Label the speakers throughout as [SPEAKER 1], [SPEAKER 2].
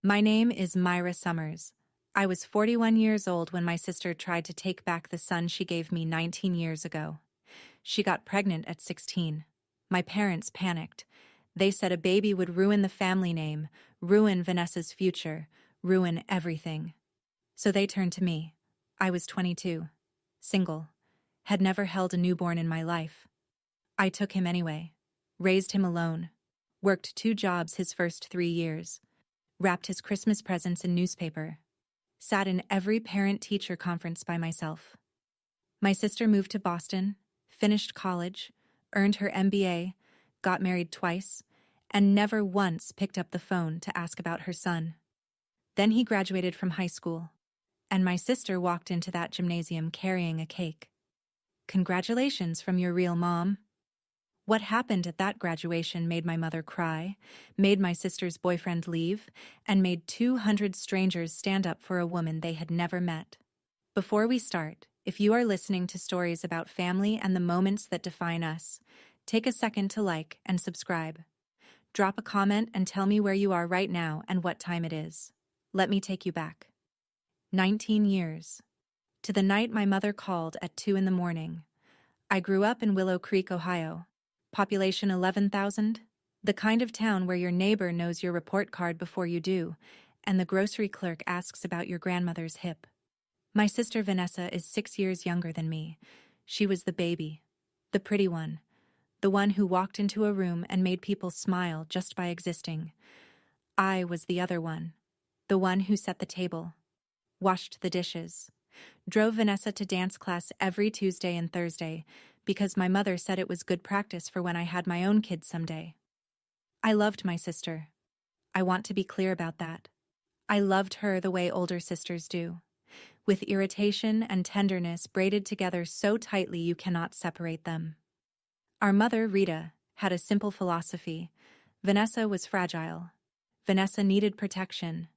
[SPEAKER 1] My name is Myra Summers. I was 41 years old when my sister tried to take back the son she gave me 19 years ago. She got pregnant at 16. My parents panicked. They said a baby would ruin the family name, ruin Vanessa's future, ruin everything. So they turned to me. I was 22, single, had never held a newborn in my life. I took him anyway, raised him alone, worked 2 jobs his first 3 years, wrapped his Christmas presents in newspaper, sat in every parent-teacher conference by myself. My sister moved to Boston, finished college, earned her MBA, got married twice, and never once picked up the phone to ask about her son. Then he graduated from high school, and my sister walked into that gymnasium carrying a cake. Congratulations from your real mom. What happened at that graduation made my mother cry, made my sister's boyfriend leave, and made 200 strangers stand up for a woman they had never met. Before we start, if you are listening to stories about family and the moments that define us, take a second to like and subscribe. Drop a comment and tell me where you are right now and what time it is. Let me take you back. 19 years. To the night my mother called at 2 in the morning. I grew up in Willow Creek, Ohio. Population 11,000, the kind of town where your neighbor knows your report card before you do, and the grocery clerk asks about your grandmother's hip. My sister Vanessa is 6 years younger than me. She was the baby, the pretty one, the one who walked into a room and made people smile just by existing. I was the other one, the one who set the table, washed the dishes, drove Vanessa to dance class every Tuesday and Thursday, because my mother said it was good practice for when I had my own kids someday. I loved my sister. I want to be clear about that. I loved her the way older sisters do, with irritation and tenderness braided together so tightly you cannot separate them. Our mother, Rita, had a simple philosophy. Vanessa was fragile. Vanessa needed protection.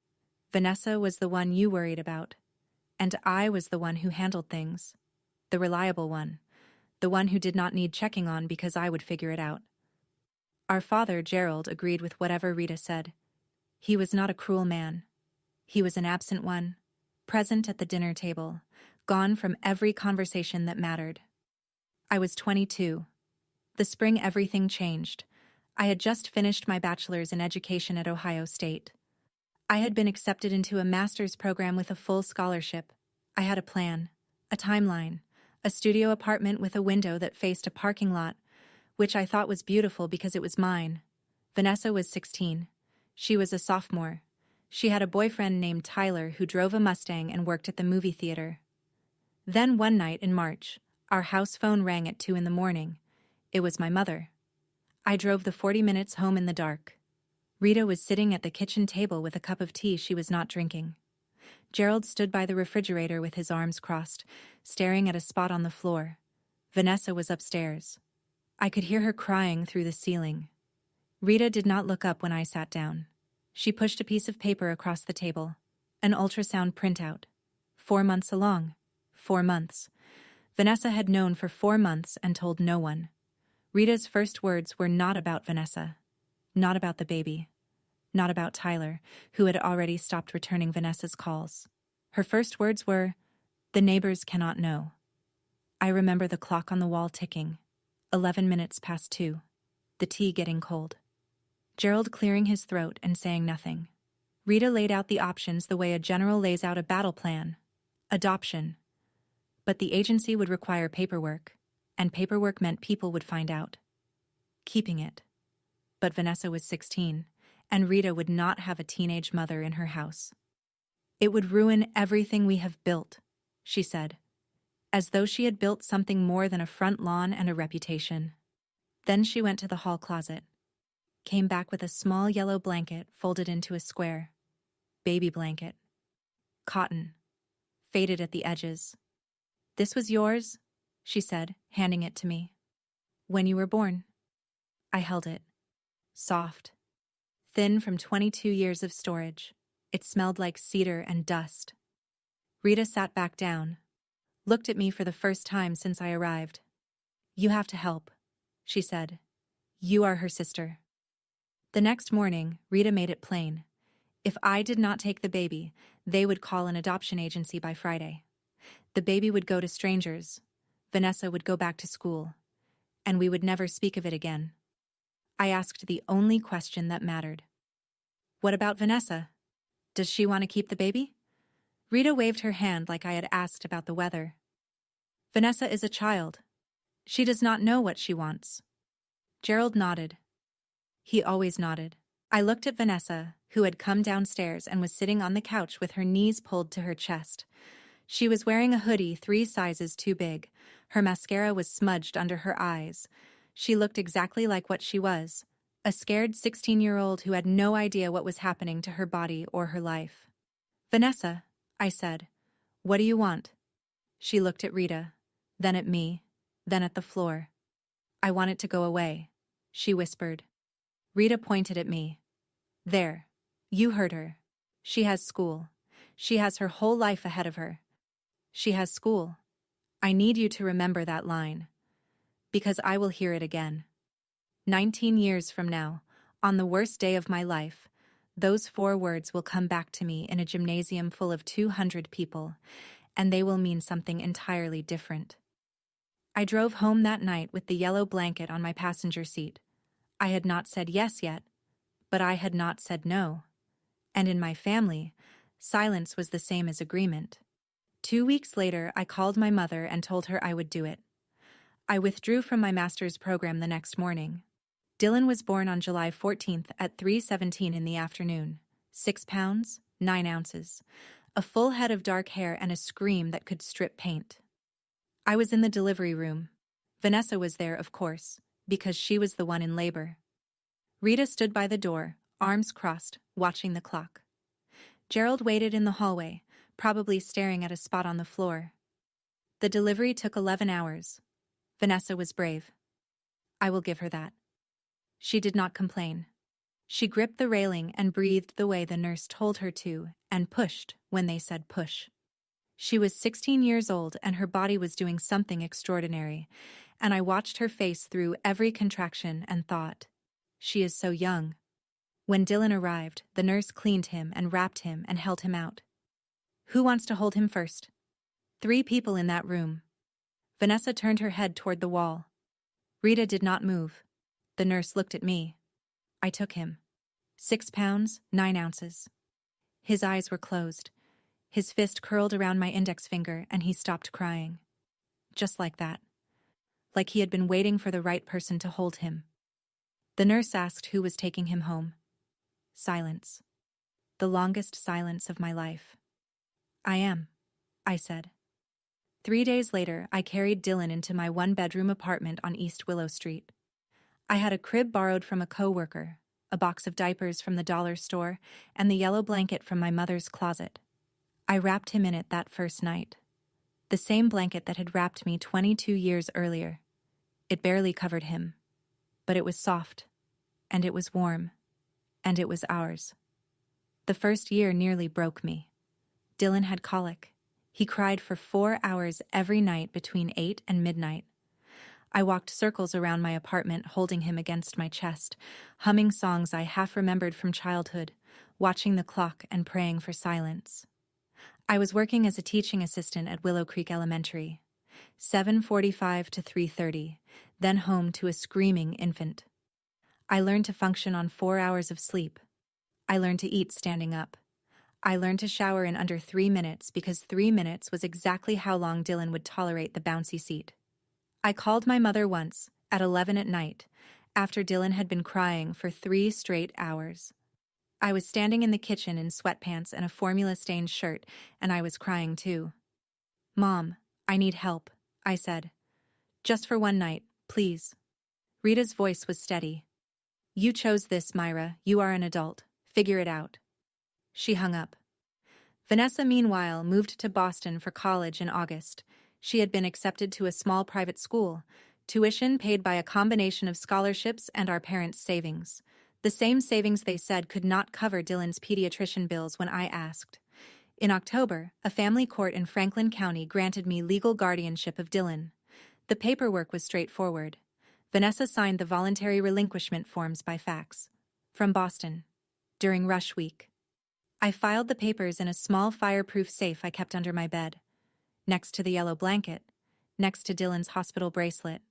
[SPEAKER 1] Vanessa was the one you worried about. And I was the one who handled things. The reliable one. The one who did not need checking on because I would figure it out. Our father, Gerald, agreed with whatever Rita said. He was not a cruel man. He was an absent one, present at the dinner table, gone from every conversation that mattered. I was 22. The spring everything changed. I had just finished my bachelor's in education at Ohio State. I had been accepted into a master's program with a full scholarship. I had a plan, a timeline, a studio apartment with a window that faced a parking lot, which I thought was beautiful because it was mine. Vanessa was 16. She was a sophomore. She had a boyfriend named Tyler who drove a Mustang and worked at the movie theater. Then one night in March, our house phone rang at 2 in the morning. It was my mother. I drove the 40 minutes home in the dark. Rita was sitting at the kitchen table with a cup of tea she was not drinking. Gerald stood by the refrigerator with his arms crossed, staring at a spot on the floor. Vanessa was upstairs. I could hear her crying through the ceiling. Rita did not look up when I sat down. She pushed a piece of paper across the table. An ultrasound printout. 4 months along. 4 months. Vanessa had known for 4 months and told no one. Rita's first words were not about Vanessa. Not about the baby. Not about Tyler, who had already stopped returning Vanessa's calls. Her first words were, "The neighbors cannot know." I remember the clock on the wall ticking. 11 minutes past 2. The tea getting cold. Gerald clearing his throat and saying nothing. Rita laid out the options the way a general lays out a battle plan. Adoption. But the agency would require paperwork, and paperwork meant people would find out. Keeping it. But Vanessa was 16. And Rita would not have a teenage mother in her house. "It would ruin everything we have built," she said, as though she had built something more than a front lawn and a reputation. Then she went to the hall closet, came back with a small yellow blanket folded into a square. Baby blanket. Cotton. Faded at the edges. "This was yours," she said, handing it to me. "When you were born." I held it. Soft. Thin from 22 years of storage. It smelled like cedar and dust. Rita sat back down, looked at me for the first time since I arrived. "You have to help," she said. "You are her sister." The next morning, Rita made it plain. If I did not take the baby, they would call an adoption agency by Friday. The baby would go to strangers. Vanessa would go back to school. And we would never speak of it again. I asked the only question that mattered. What about Vanessa? Does she want to keep the baby? Rita waved her hand like I had asked about the weather. Vanessa is a child. She does not know what she wants. Gerald nodded. He always nodded. I looked at Vanessa, who had come downstairs and was sitting on the couch with her knees pulled to her chest. She was wearing a hoodie 3 sizes too big. Her mascara was smudged under her eyes. She looked exactly like what she was, a scared 16-year-old who had no idea what was happening to her body or her life. Vanessa, I said, what do you want? She looked at Rita, then at me, then at the floor. I want it to go away, she whispered. Rita pointed at me. There. You heard her. She has school. She has her whole life ahead of her. She has school. I need you to remember that line. Because I will hear it again. 19 years from now, on the worst day of my life, those 4 words will come back to me in a gymnasium full of 200 people, and they will mean something entirely different. I drove home that night with the yellow blanket on my passenger seat. I had not said yes yet, but I had not said no. And in my family, silence was the same as agreement. 2 weeks later, I called my mother and told her I would do it. I withdrew from my master's program the next morning. Dylan was born on July 14th at 3:17 in the afternoon. 6 pounds, 9 ounces, a full head of dark hair and a scream that could strip paint. I was in the delivery room. Vanessa was there, of course, because she was the one in labor. Rita stood by the door, arms crossed, watching the clock. Gerald waited in the hallway, probably staring at a spot on the floor. The delivery took 11 hours. Vanessa was brave. I will give her that. She did not complain. She gripped the railing and breathed the way the nurse told her to, and pushed when they said push. She was 16 years old and her body was doing something extraordinary, and I watched her face through every contraction and thought, she is so young. When Dylan arrived, the nurse cleaned him and wrapped him and held him out. Who wants to hold him first? 3 people in that room. Vanessa turned her head toward the wall. Rita did not move. The nurse looked at me. I took him. 6 pounds, 9 ounces. His eyes were closed. His fist curled around my index finger and he stopped crying. Just like that. Like he had been waiting for the right person to hold him. The nurse asked who was taking him home. Silence. The longest silence of my life. I am, I said. 3 days later, I carried Dylan into my 1-bedroom apartment on East Willow Street. I had a crib borrowed from a coworker, a box of diapers from the dollar store, and the yellow blanket from my mother's closet. I wrapped him in it that first night. The same blanket that had wrapped me 22 years earlier. It barely covered him, but it was soft, and it was warm, and it was ours. The first year nearly broke me. Dylan had colic. He cried for 4 hours every night between 8 and midnight. I walked circles around my apartment holding him against my chest, humming songs I half remembered from childhood, watching the clock and praying for silence. I was working as a teaching assistant at Willow Creek Elementary, 7:45 to 3:30, then home to a screaming infant. I learned to function on 4 hours of sleep. I learned to eat standing up. I learned to shower in under 3 minutes because 3 minutes was exactly how long Dylan would tolerate the bouncy seat. I called my mother once, at 11 at night, after Dylan had been crying for 3 straight hours. I was standing in the kitchen in sweatpants and a formula-stained shirt, and I was crying too. Mom, I need help, I said. Just for one night, please. Rita's voice was steady. You chose this, Myra. You are an adult. Figure it out. She hung up. Vanessa, meanwhile, moved to Boston for college in August. She had been accepted to a small private school, tuition paid by a combination of scholarships and our parents' savings. The same savings they said could not cover Dylan's pediatrician bills when I asked. In October, a family court in Franklin County granted me legal guardianship of Dylan. The paperwork was straightforward. Vanessa signed the voluntary relinquishment forms by fax. From Boston. During rush week. I filed the papers in a small fireproof safe I kept under my bed, next to the yellow blanket, next to Dylan's hospital bracelet,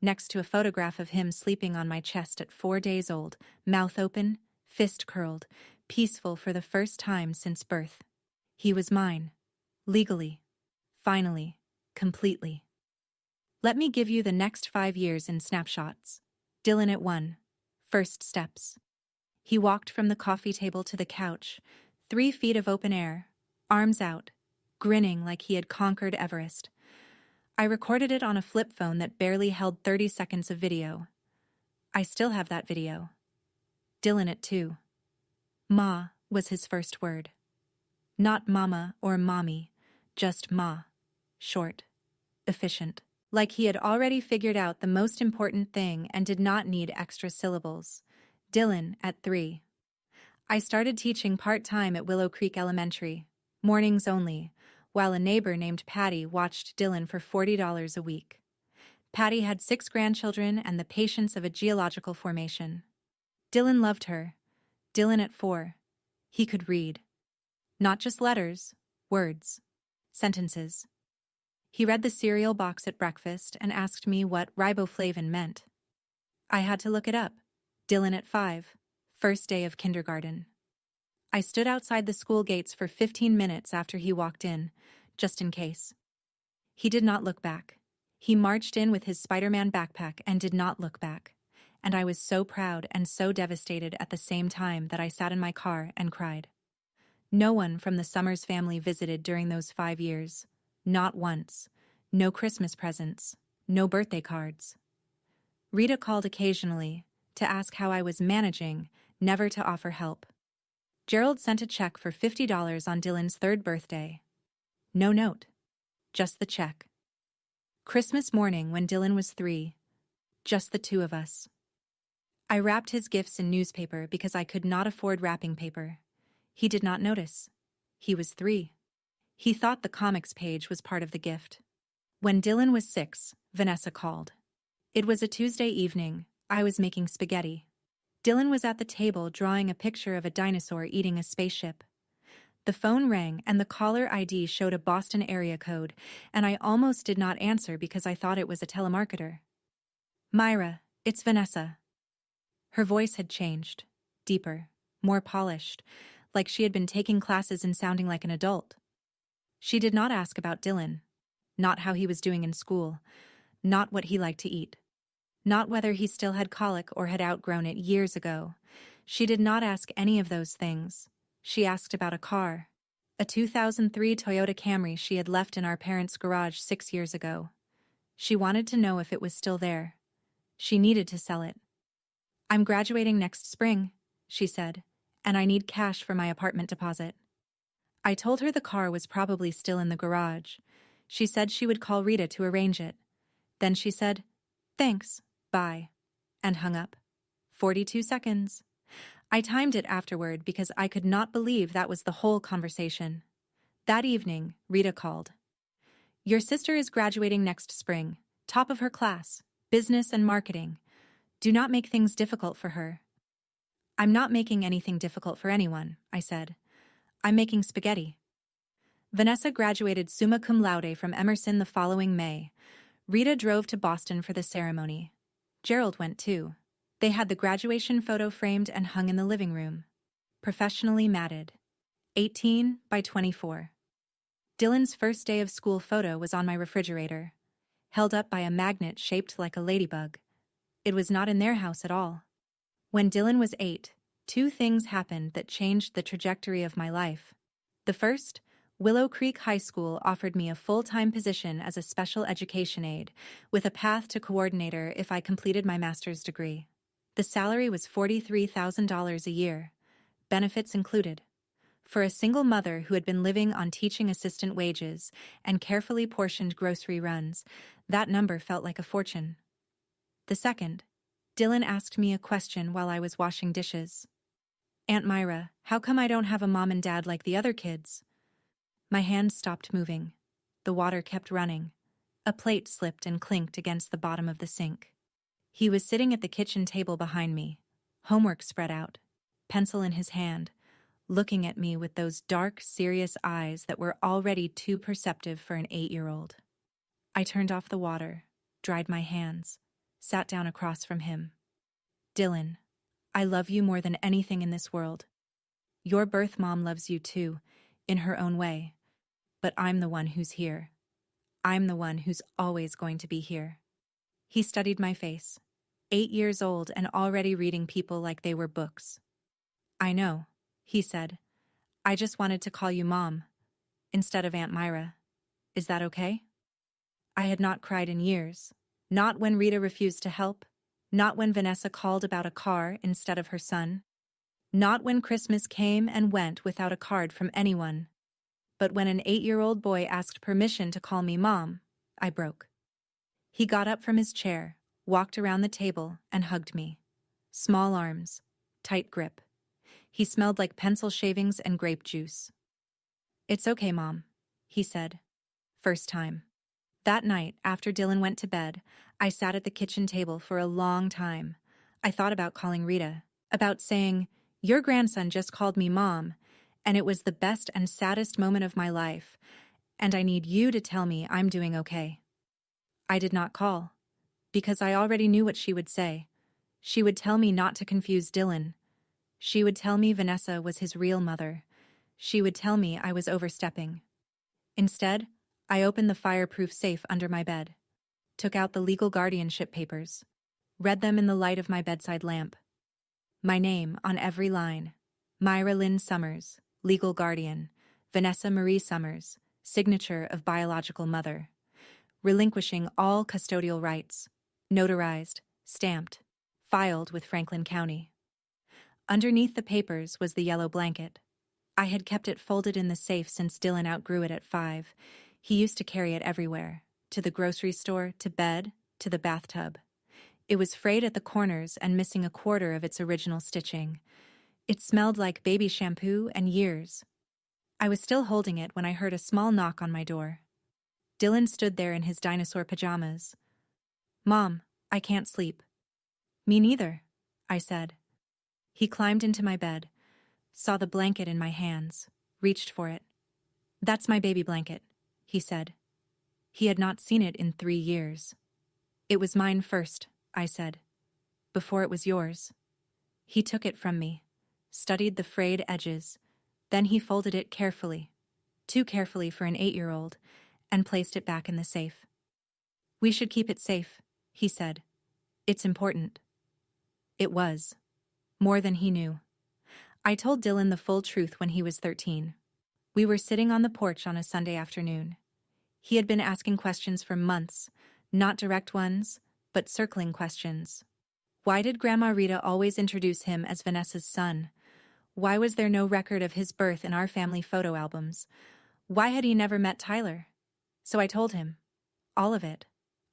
[SPEAKER 1] next to a photograph of him sleeping on my chest at 4 days old, mouth open, fist curled, peaceful for the first time since birth. He was mine. Legally. Finally. Completely. Let me give you the next 5 years in snapshots. Dylan at 1. First steps. He walked from the coffee table to the couch, 3 feet of open air, arms out, grinning like he had conquered Everest. I recorded it on a flip phone that barely held 30 seconds of video. I still have that video. Dylan at 2. Ma was his first word. Not mama or mommy, just ma. Short. Efficient. Like he had already figured out the most important thing and did not need extra syllables. Dylan at 3. I started teaching part-time at Willow Creek Elementary, mornings only, while a neighbor named Patty watched Dylan for $40 a week. Patty had 6 grandchildren and the patience of a geological formation. Dylan loved her. Dylan at 4. He could read. Not just letters, words, sentences. He read the cereal box at breakfast and asked me what riboflavin meant. I had to look it up. Dylan at 5. First day of kindergarten. I stood outside the school gates for 15 minutes after he walked in, just in case. He did not look back. He marched in with his Spider-Man backpack and did not look back. And I was so proud and so devastated at the same time that I sat in my car and cried. No one from the Summers family visited during those 5 years. Not once. No Christmas presents. No birthday cards. Rita called occasionally to ask how I was managing, never to offer help. Gerald sent a check for $50 on Dylan's 3rd birthday. No note. Just the check. Christmas morning when Dylan was 3. Just the 2 of us. I wrapped his gifts in newspaper because I could not afford wrapping paper. He did not notice. He was 3. He thought the comics page was part of the gift. When Dylan was 6, Vanessa called. It was a Tuesday evening. I was making spaghetti. Dylan was at the table drawing a picture of a dinosaur eating a spaceship. The phone rang and the caller ID showed a Boston area code, and I almost did not answer because I thought it was a telemarketer. Myra, it's Vanessa. Her voice had changed, deeper, more polished, like she had been taking classes and sounding like an adult. She did not ask about Dylan, not how he was doing in school, not what he liked to eat. Not whether he still had colic or had outgrown it years ago. She did not ask any of those things. She asked about a car, a 2003 Toyota Camry she had left in our parents' garage 6 years ago. She wanted to know if it was still there. She needed to sell it. I'm graduating next spring, she said, and I need cash for my apartment deposit. I told her the car was probably still in the garage. She said she would call Rita to arrange it. Then she said, "Thanks. Bye," and hung up. 42 seconds. I timed it afterward because I could not believe that was the whole conversation. That evening, Rita called. Your sister is graduating next spring, top of her class, business and marketing. Do not make things difficult for her. I'm not making anything difficult for anyone, I said. I'm making spaghetti. Vanessa graduated summa cum laude from Emerson the following May. Rita drove to Boston for the ceremony. Gerald went too. They had the graduation photo framed and hung in the living room. Professionally matted. 18 by 24. Dylan's first day of school photo was on my refrigerator, held up by a magnet shaped like a ladybug. It was not in their house at all. When Dylan was 8, 2 things happened that changed the trajectory of my life. The first, Willow Creek High School offered me a full-time position as a special education aide, with a path to coordinator if I completed my master's degree. The salary was $43,000 a year, benefits included. For a single mother who had been living on teaching assistant wages and carefully portioned grocery runs, that number felt like a fortune. The second, Dylan asked me a question while I was washing dishes. Aunt Myra, how come I don't have a mom and dad like the other kids? My hand stopped moving. The water kept running. A plate slipped and clinked against the bottom of the sink. He was sitting at the kitchen table behind me, homework spread out, pencil in his hand, looking at me with those dark, serious eyes that were already too perceptive for an 8-year-old. I turned off the water, dried my hands, sat down across from him. Dylan, I love you more than anything in this world. Your birth mom loves you too, in her own way. But I'm the one who's here. I'm the one who's always going to be here. He studied my face, 8 years old and already reading people like they were books. I know, he said. I just wanted to call you Mom, instead of Aunt Myra. Is that okay? I had not cried in years. Not when Rita refused to help. Not when Vanessa called about a car instead of her son. Not when Christmas came and went without a card from anyone. But when an 8-year-old boy asked permission to call me Mom, I broke. He got up from his chair, walked around the table, and hugged me. Small arms, tight grip. He smelled like pencil shavings and grape juice. It's okay, Mom, he said. First time. That night, after Dylan went to bed, I sat at the kitchen table for a long time. I thought about calling Rita, about saying, "Your grandson just called me Mom, and it was the best and saddest moment of my life, and I need you to tell me I'm doing okay." I did not call, because I already knew what she would say. She would tell me not to confuse Dylan. She would tell me Vanessa was his real mother. She would tell me I was overstepping. Instead, I opened the fireproof safe under my bed, took out the legal guardianship papers, read them in the light of my bedside lamp. My name on every line: Myra Lynn Summers, legal guardian; Vanessa Marie Summers, signature of biological mother; relinquishing all custodial rights; notarized, stamped, filed with Franklin County. Underneath the papers was the yellow blanket. I had kept it folded in the safe since Dylan outgrew it at 5. He used to carry it everywhere, to the grocery store, to bed, to the bathtub. It was frayed at the corners and missing a quarter of its original stitching. It smelled like baby shampoo and years. I was still holding it when I heard a small knock on my door. Dylan stood there in his dinosaur pajamas. "Mom, I can't sleep." "Me neither," I said. He climbed into my bed, saw the blanket in my hands, reached for it. "That's my baby blanket," he said. He had not seen it in 3 years. "It was mine first," I said, "before it was yours." He took it from me, studied the frayed edges, then he folded it carefully, too carefully for an 8-year-old, and placed it back in the safe. "We should keep it safe," he said. "It's important." It was. More than he knew. I told Dylan the full truth when he was 13. We were sitting on the porch on a Sunday afternoon. He had been asking questions for months, not direct ones, but circling questions. Why did Grandma Rita always introduce him as Vanessa's son? Why was there no record of his birth in our family photo albums? Why had he never met Tyler? So I told him. All of it.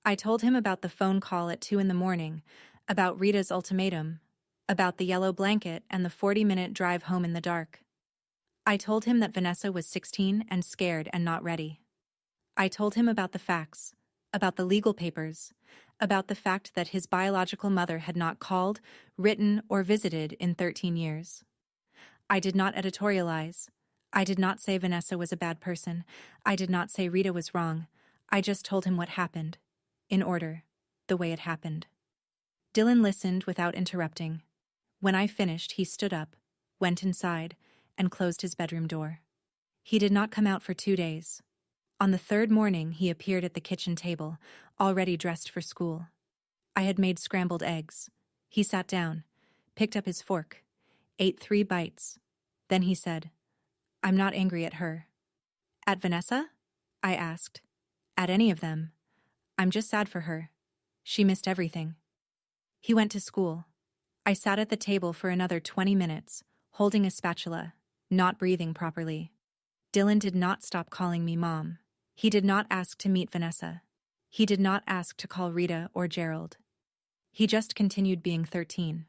[SPEAKER 1] I told him about the phone call at 2 in the morning, about Rita's ultimatum, about the yellow blanket and the 40-minute drive home in the dark. I told him that Vanessa was 16 and scared and not ready. I told him about the facts, about the legal papers, about the fact that his biological mother had not called, written, or visited in 13 years. I did not editorialize. I did not say Vanessa was a bad person. I did not say Rita was wrong. I just told him what happened, in order, the way it happened. Dylan listened without interrupting. When I finished, he stood up, went inside, and closed his bedroom door. He did not come out for 2 days. On the 3rd morning, he appeared at the kitchen table, already dressed for school. I had made scrambled eggs. He sat down, picked up his fork, ate 3 bites. Then he said, "I'm not angry at her." "At Vanessa?" I asked. "At any of them. I'm just sad for her. She missed everything." He went to school. I sat at the table for another 20 minutes, holding a spatula, not breathing properly. Dylan did not stop calling me Mom. He did not ask to meet Vanessa. He did not ask to call Rita or Gerald. He just continued being 13.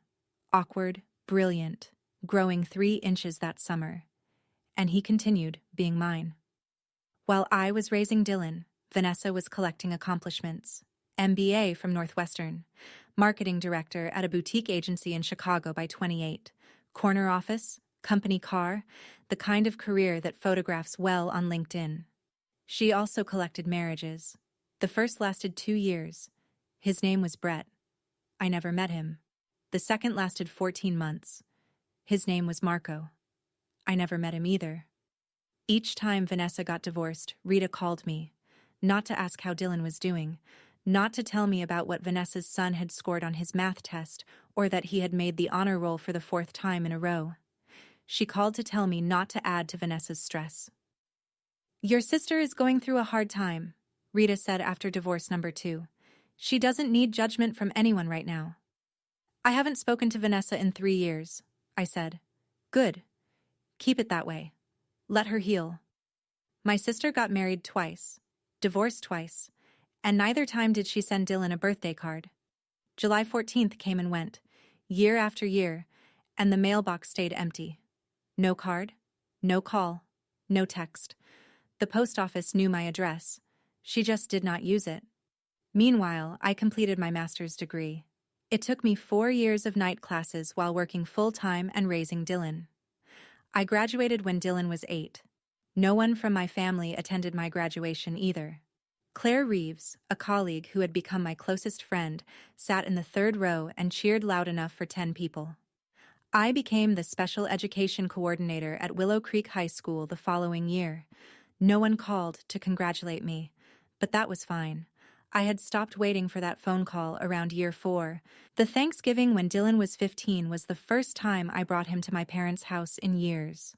[SPEAKER 1] Awkward, brilliant, growing 3 inches that summer. And he continued being mine. While I was raising Dylan, Vanessa was collecting accomplishments. MBA from Northwestern, marketing director at a boutique agency in Chicago by 28, corner office, company car, the kind of career that photographs well on LinkedIn. She also collected marriages. The first lasted 2 years. His name was Brett. I never met him. The second lasted 14 months. His name was Marco. I never met him either. Each time Vanessa got divorced, Rita called me, not to ask how Dylan was doing, not to tell me about what Vanessa's son had scored on his math test or that he had made the honor roll for the 4th time in a row. She called to tell me not to add to Vanessa's stress. "Your sister is going through a hard time," Rita said after divorce number 2. "She doesn't need judgment from anyone right now." "I haven't spoken to Vanessa in 3 years," I said. "Good. Keep it that way. Let her heal." My sister got married twice, divorced twice, and neither time did she send Dylan a birthday card. July 14th came and went, year after year, and the mailbox stayed empty. No card, no call, no text. The post office knew my address. She just did not use it. Meanwhile, I completed my master's degree. It took me 4 years of night classes while working full-time and raising Dylan. I graduated when Dylan was 8. No one from my family attended my graduation either. Claire Reeves, a colleague who had become my closest friend, sat in the 3rd row and cheered loud enough for 10 people. I became the special education coordinator at Willow Creek High School the following year. No one called to congratulate me, but that was fine. I had stopped waiting for that phone call around year 4. The Thanksgiving when Dylan was 15 was the first time I brought him to my parents' house in years.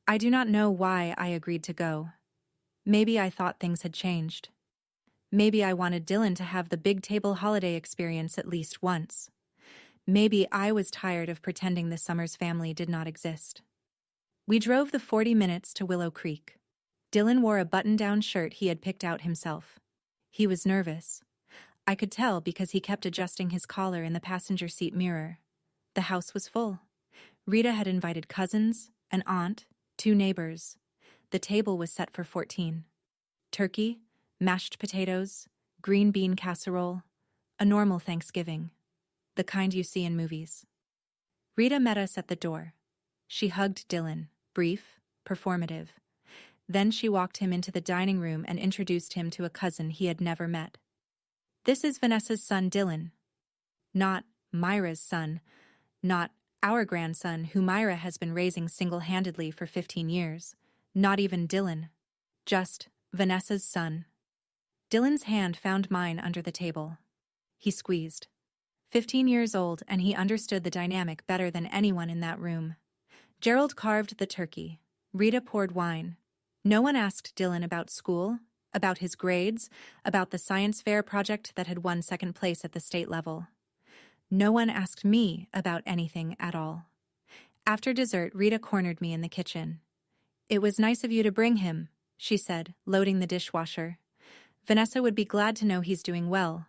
[SPEAKER 1] I do not know why I agreed to go. Maybe I thought things had changed. Maybe I wanted Dylan to have the big table holiday experience at least once. Maybe I was tired of pretending the Summers family did not exist. We drove the 40 minutes to Willow Creek. Dylan wore a button-down shirt he had picked out himself. He was nervous. I could tell because he kept adjusting his collar in the passenger seat mirror. The house was full. Rita had invited cousins, an aunt, 2 neighbors. The table was set for 14. Turkey, mashed potatoes, green bean casserole, a normal Thanksgiving. The kind you see in movies. Rita met us at the door. She hugged Dylan, brief, performative. Then she walked him into the dining room and introduced him to a cousin he had never met. "This is Vanessa's son, Dylan." Not Myra's son, not our grandson who Myra has been raising single-handedly for 15 years. Not even Dylan. Just Vanessa's son. Dylan's hand found mine under the table. He squeezed. 15 years old, and he understood the dynamic better than anyone in that room. Gerald carved the turkey. Rita poured wine. No one asked Dylan about school, about his grades, about the science fair project that had won 2nd place at the state level. No one asked me about anything at all. After dessert, Rita cornered me in the kitchen. "It was nice of you to bring him," she said, loading the dishwasher. "Vanessa would be glad to know he's doing well."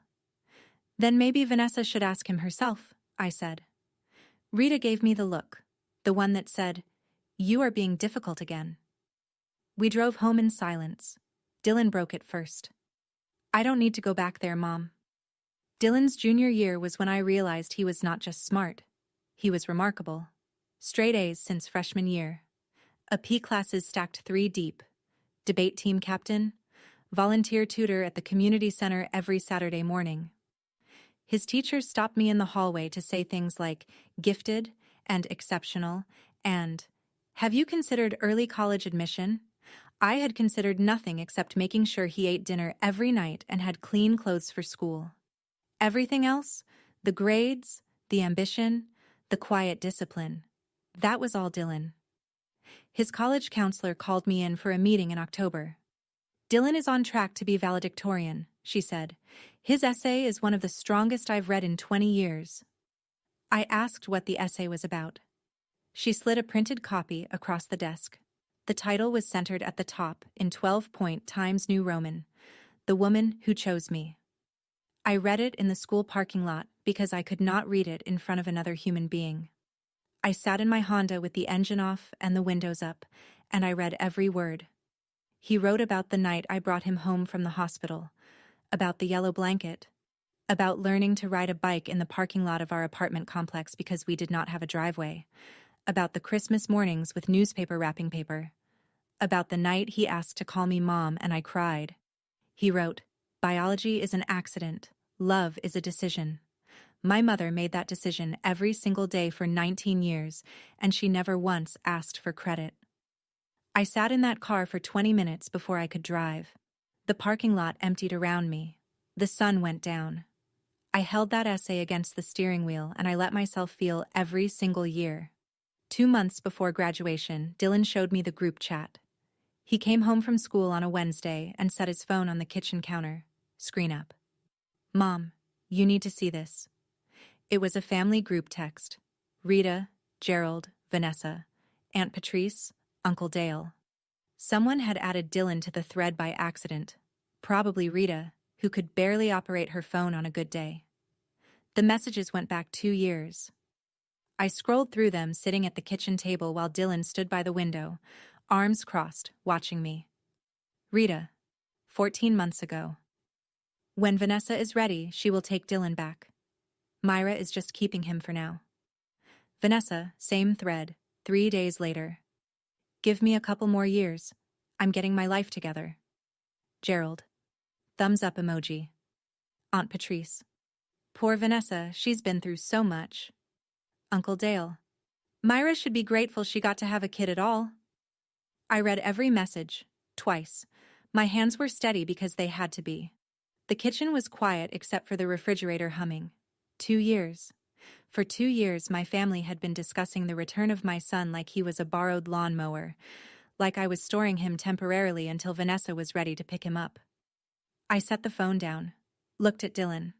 [SPEAKER 1] "Then maybe Vanessa should ask him herself," I said. Rita gave me the look, the one that said, "You are being difficult again." We drove home in silence. Dylan broke it first. "I don't need to go back there, Mom." Dylan's junior year was when I realized he was not just smart. He was remarkable. Straight A's since freshman year. AP classes stacked 3 deep. Debate team captain. Volunteer tutor at the community center every Saturday morning. His teachers stopped me in the hallway to say things like gifted and exceptional and, "Have you considered early college admission?" I had considered nothing except making sure he ate dinner every night and had clean clothes for school. Everything else, the grades, the ambition, the quiet discipline, that was all Dylan. His college counselor called me in for a meeting in October. "Dylan is on track to be valedictorian," she said. "His essay is one of the strongest I've read in 20 years. I asked what the essay was about. She slid a printed copy across the desk. The title was centered at the top in 12-point Times New Roman, "The Woman Who Chose Me." I read it in the school parking lot because I could not read it in front of another human being. I sat in my Honda with the engine off and the windows up, and I read every word. He wrote about the night I brought him home from the hospital, about the yellow blanket, about learning to ride a bike in the parking lot of our apartment complex because we did not have a driveway, about the Christmas mornings with newspaper wrapping paper, about the night he asked to call me Mom and I cried. He wrote, "Biology is an accident. Love is a decision. My mother made that decision every single day for 19 years, and she never once asked for credit." I sat in that car for 20 minutes before I could drive. The parking lot emptied around me. The sun went down. I held that essay against the steering wheel and I let myself feel every single year. 2 months before graduation, Dylan showed me the group chat. He came home from school on a Wednesday and set his phone on the kitchen counter, screen up. "Mom, you need to see this." It was a family group text. Rita, Gerald, Vanessa, Aunt Patrice, Uncle Dale. Someone had added Dylan to the thread by accident, probably Rita, who could barely operate her phone on a good day. The messages went back 2 years. I scrolled through them sitting at the kitchen table while Dylan stood by the window, arms crossed, watching me. Rita, 14 months ago. "When Vanessa is ready, she will take Dylan back. Myra is just keeping him for now." Vanessa, same thread, 3 days later. "Give me a couple more years. I'm getting my life together." Gerald. Thumbs up emoji. Aunt Patrice. "Poor Vanessa, she's been through so much." Uncle Dale. "Myra should be grateful she got to have a kid at all." I read every message, twice. My hands were steady because they had to be. The kitchen was quiet except for the refrigerator humming. 2 years. For 2 years, my family had been discussing the return of my son like he was a borrowed lawnmower, like I was storing him temporarily until Vanessa was ready to pick him up. I set the phone down, looked at Dylan.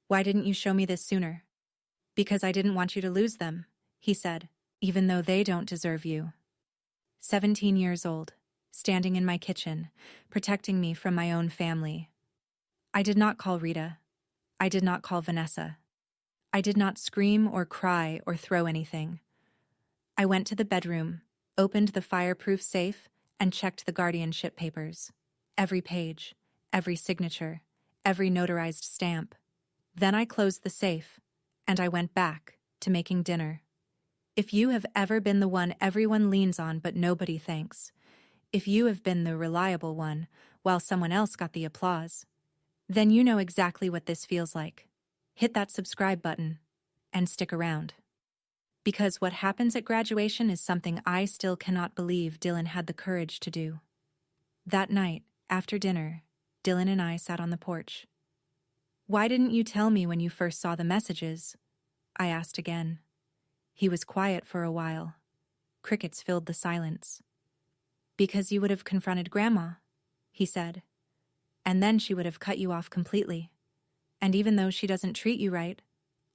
[SPEAKER 1] "Why didn't you show me this sooner?" "Because I didn't want you to lose them," he said, "even though they don't deserve you." 17 years old, standing in my kitchen, protecting me from my own family. I did not call Rita. I did not call Vanessa. I did not scream or cry or throw anything. I went to the bedroom, opened the fireproof safe, and checked the guardianship papers. Every page, every signature, every notarized stamp. Then I closed the safe, and I went back to making dinner. If you have ever been the one everyone leans on but nobody thanks, if you have been the reliable one while someone else got the applause, then you know exactly what this feels like. Hit that subscribe button and stick around. Because what happens at graduation is something I still cannot believe Dylan had the courage to do. That night, after dinner, Dylan and I sat on the porch. "Why didn't you tell me when you first saw the messages?" I asked again. He was quiet for a while. Crickets filled the silence. "Because you would have confronted Grandma," he said. "And then she would have cut you off completely. And even though she doesn't treat you right,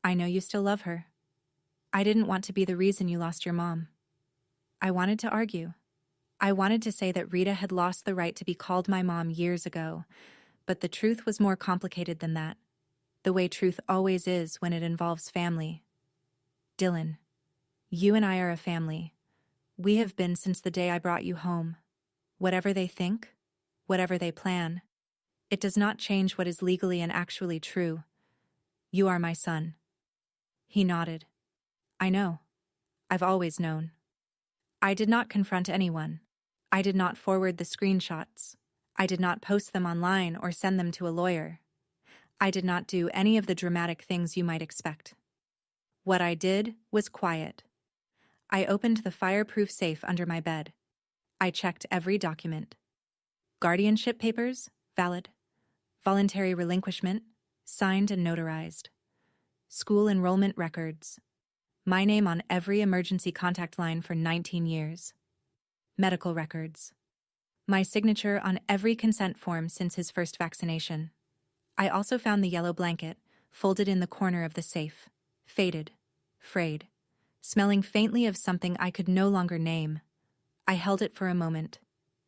[SPEAKER 1] I know you still love her. I didn't want to be the reason you lost your mom." I wanted to argue. I wanted to say that Rita had lost the right to be called my mom years ago, but the truth was more complicated than that, the way truth always is when it involves family. "Dylan, you and I are a family. We have been since the day I brought you home. Whatever they think, whatever they plan, it does not change what is legally and actually true. You are my son." He nodded. "I know. I've always known." I did not confront anyone. I did not forward the screenshots. I did not post them online or send them to a lawyer. I did not do any of the dramatic things you might expect. What I did was quiet. I opened the fireproof safe under my bed. I checked every document. Guardianship papers, valid. Voluntary relinquishment, signed and notarized. School enrollment records. My name on every emergency contact line for 19 years. Medical records. My signature on every consent form since his first vaccination. I also found the yellow blanket, folded in the corner of the safe, faded, frayed, smelling faintly of something I could no longer name. I held it for a moment.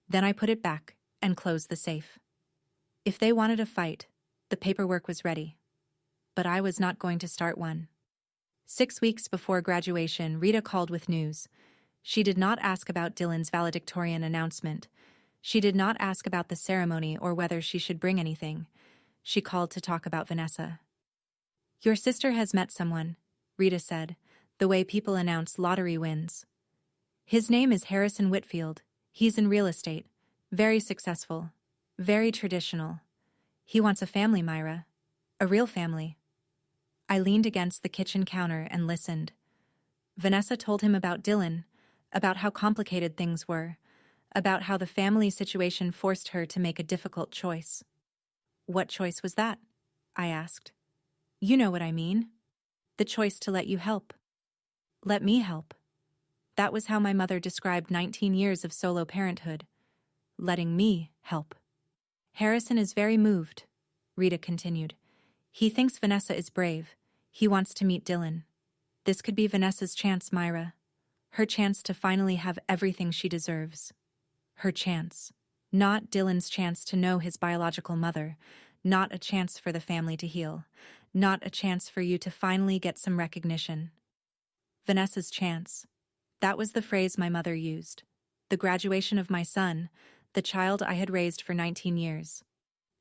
[SPEAKER 1] Then I put it back and closed the safe. If they wanted a fight, the paperwork was ready. But I was not going to start one. 6 weeks before graduation, Rita called with news. She did not ask about Dylan's valedictorian announcement. She did not ask about the ceremony or whether she should bring anything. She called to talk about Vanessa. "Your sister has met someone," Rita said, the way people announce lottery wins. His name is Harrison Whitfield. He's in real estate. Very successful. Very traditional. He wants a family, Myra. A real family. I leaned against the kitchen counter and listened. Vanessa told him about Dylan, about how complicated things were, about how the family situation forced her to make a difficult choice. What choice was that? I asked. You know what I mean. The choice to let you help. Let me help. That was how my mother described 19 years of solo parenthood. Letting me help. Harrison is very moved, Rita continued. He thinks Vanessa is brave. He wants to meet Dylan. This could be Vanessa's chance, Myra. Her chance to finally have everything she deserves. Her chance. Not Dylan's chance to know his biological mother. Not a chance for the family to heal. Not a chance for you to finally get some recognition. Vanessa's chance. That was the phrase my mother used. The graduation of my son, the child I had raised for 19 years.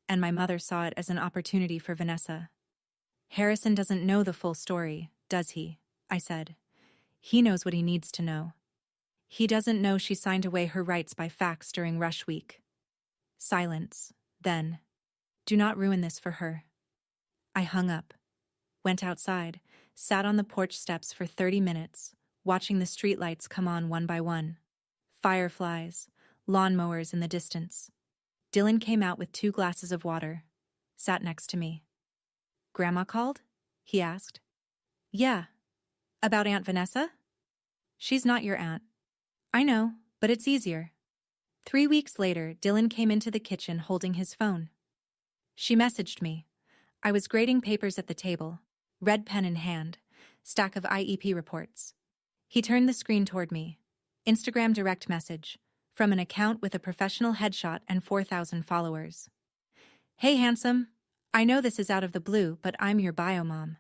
[SPEAKER 1] And my mother saw it as an opportunity for Vanessa. Harrison doesn't know the full story, does he? I said. He knows what he needs to know. He doesn't know she signed away her rights by fax during rush week. Silence. Then. Do not ruin this for her. I hung up. Went outside, sat on the porch steps for 30 minutes, watching the streetlights come on one by one. Fireflies, lawnmowers in the distance. Dylan came out with 2 glasses of water, sat next to me. Grandma called? He asked. Yeah. About Aunt Vanessa? She's not your aunt. I know, but it's easier. 3 weeks later, Dylan came into the kitchen holding his phone. She messaged me. I was grading papers at the table, red pen in hand, stack of IEP reports. He turned the screen toward me. Instagram direct message, from an account with a professional headshot and 4,000 followers. Hey, handsome. I know this is out of the blue, but I'm your bio mom.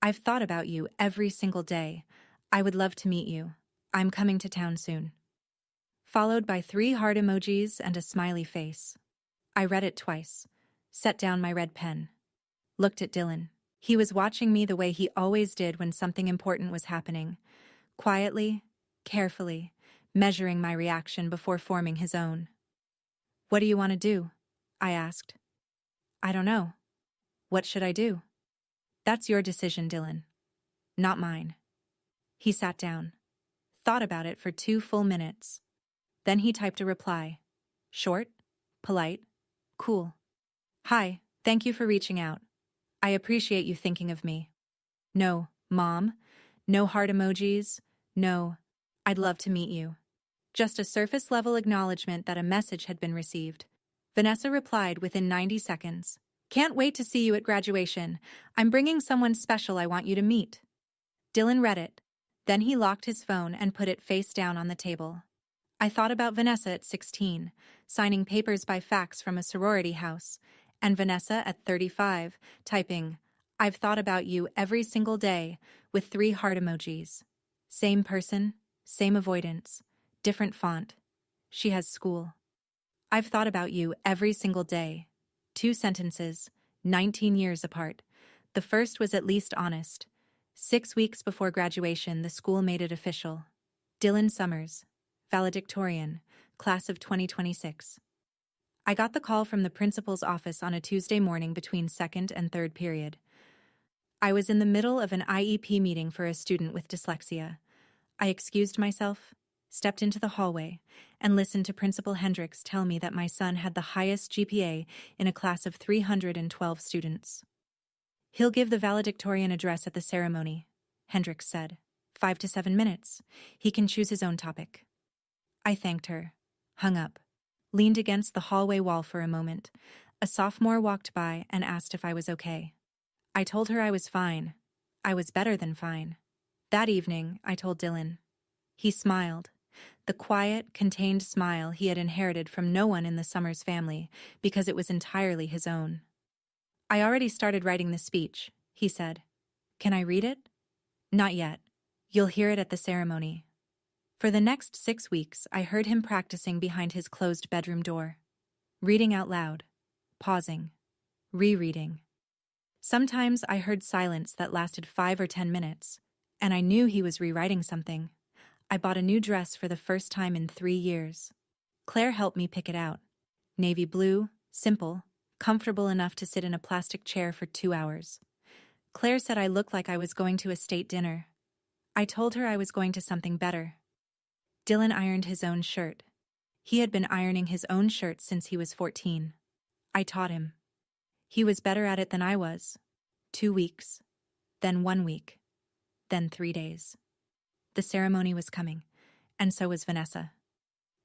[SPEAKER 1] I've thought about you every single day. I would love to meet you. I'm coming to town soon. Followed by 3 heart emojis and a smiley face. I read it twice, set down my red pen. Looked at Dylan. He was watching me the way he always did when something important was happening. Quietly, carefully, measuring my reaction before forming his own. What do you want to do? I asked. I don't know. What should I do? That's your decision, Dylan. Not mine. He sat down. Thought about it for 2 full minutes. Then he typed a reply. Short, polite, cool. Hi, thank you for reaching out. I appreciate you thinking of me. No, Mom. No heart emojis. No, I'd love to meet you. Just a surface-level acknowledgement that a message had been received. Vanessa replied within 90 seconds. Can't wait to see you at graduation. I'm bringing someone special I want you to meet. Dylan read it. Then he locked his phone and put it face down on the table. I thought about Vanessa at 16, signing papers by fax from a sorority house, and Vanessa at 35, typing, I've thought about you every single day, with 3 heart emojis. Same person, same avoidance, different font. She has school. I've thought about you every single day. 2 sentences, 19 years apart. The first was at least honest. 6 weeks before graduation, the school made it official. Dylan Summers, valedictorian, class of 2026. I got the call from the principal's office on a Tuesday morning between 2nd and 3rd period. I was in the middle of an IEP meeting for a student with dyslexia. I excused myself, stepped into the hallway, and listened to Principal Hendricks tell me that my son had the highest GPA in a class of 312 students. He'll give the valedictorian address at the ceremony, Hendricks said. 5 to 7 minutes. He can choose his own topic. I thanked her, hung up, leaned against the hallway wall for a moment. A sophomore walked by and asked if I was okay. I told her I was fine. I was better than fine. That evening, I told Dylan. He smiled, the quiet, contained smile he had inherited from no one in the Summers family because it was entirely his own. I already started writing the speech, he said. Can I read it? Not yet. You'll hear it at the ceremony. For the next 6 weeks, I heard him practicing behind his closed bedroom door. Reading out loud, pausing, rereading. Sometimes I heard silence that lasted 5 or 10 minutes, And I knew he was rewriting something. I bought a new dress for the first time in 3 years. Claire helped me pick it out. Navy blue, simple, comfortable enough to sit in a plastic chair for 2 hours. Claire said I looked like I was going to a state dinner. I told her I was going to something better. Dylan ironed his own shirt. He had been ironing his own shirt since he was 14. I taught him. He was better at it than I was. 2 weeks, then 1 week, then 3 days. The ceremony was coming, and so was Vanessa.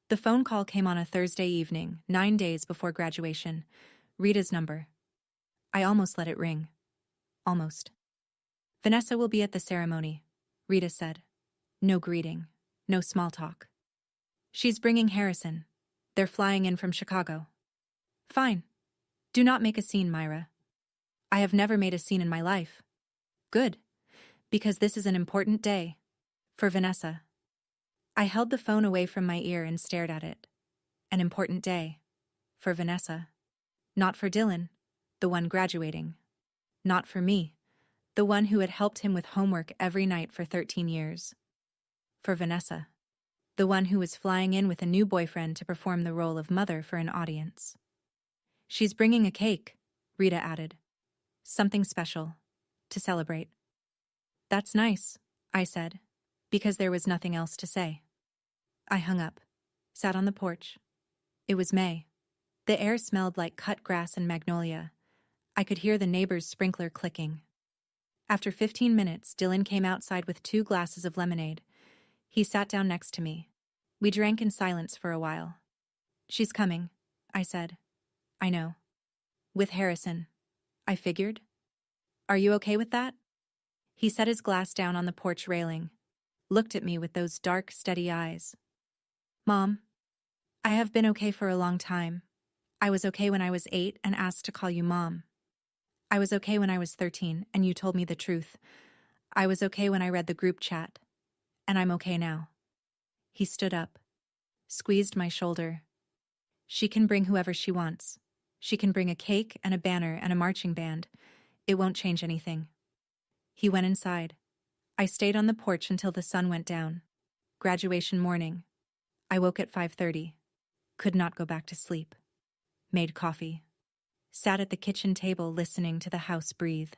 [SPEAKER 1] The phone call came on a Thursday evening, 9 days before graduation. Rita's number. I almost let it ring. Almost. Vanessa will be at the ceremony, Rita said. No greeting, no small talk. She's bringing Harrison. They're flying in from Chicago. Fine. Do not make a scene, Myra. I have never made a scene in my life. Good. Because this is an important day. For Vanessa. I held the phone away from my ear and stared at it. An important day. For Vanessa. Not for Dylan, the one graduating. Not for me, the one who had helped him with homework every night for 13 years. For Vanessa. The one who was flying in with a new boyfriend to perform the role of mother for an audience. She's bringing a cake, Rita added. Something special. To celebrate. That's nice, I said, because there was nothing else to say. I hung up, sat on the porch. It was May. The air smelled like cut grass and magnolia. I could hear the neighbor's sprinkler clicking. After 15 minutes, Dylan came outside with 2 glasses of lemonade. He sat down next to me. We drank in silence for a while. She's coming, I said. I know. With Harrison. I figured. Are you okay with that? He set his glass down on the porch railing, looked at me with those dark, steady eyes. Mom, I have been okay for a long time. I was okay when I was 8 and asked to call you Mom. I was okay when I was 13 and you told me the truth. I was okay when I read the group chat. And I'm okay now. He stood up, squeezed my shoulder. She can bring whoever she wants. She can bring a cake and a banner and a marching band. It won't change anything. He went inside. I stayed on the porch until the sun went down. Graduation morning. I woke at 5:30. Could not go back to sleep. Made coffee. Sat at the kitchen table listening to the house breathe.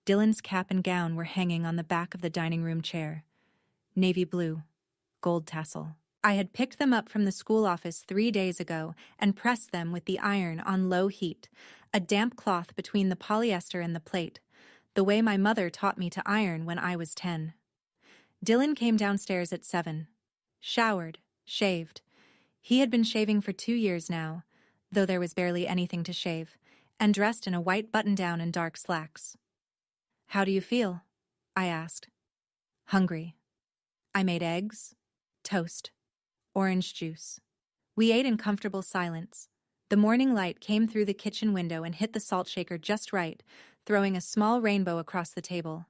[SPEAKER 1] Dylan's cap and gown were hanging on the back of the dining room chair. Navy blue. Gold tassel. I had picked them up from the school office 3 days ago and pressed them with the iron on low heat, a damp cloth between the polyester and the plate, the way my mother taught me to iron when I was 10. Dylan came downstairs at 7. Showered, shaved. He had been shaving for 2 years now, though there was barely anything to shave, and dressed in a white button-down and dark slacks. How do you feel? I asked. Hungry. I made eggs, toast, orange juice. We ate in comfortable silence. The morning light came through the kitchen window and hit the salt shaker just right, throwing a small rainbow across the table.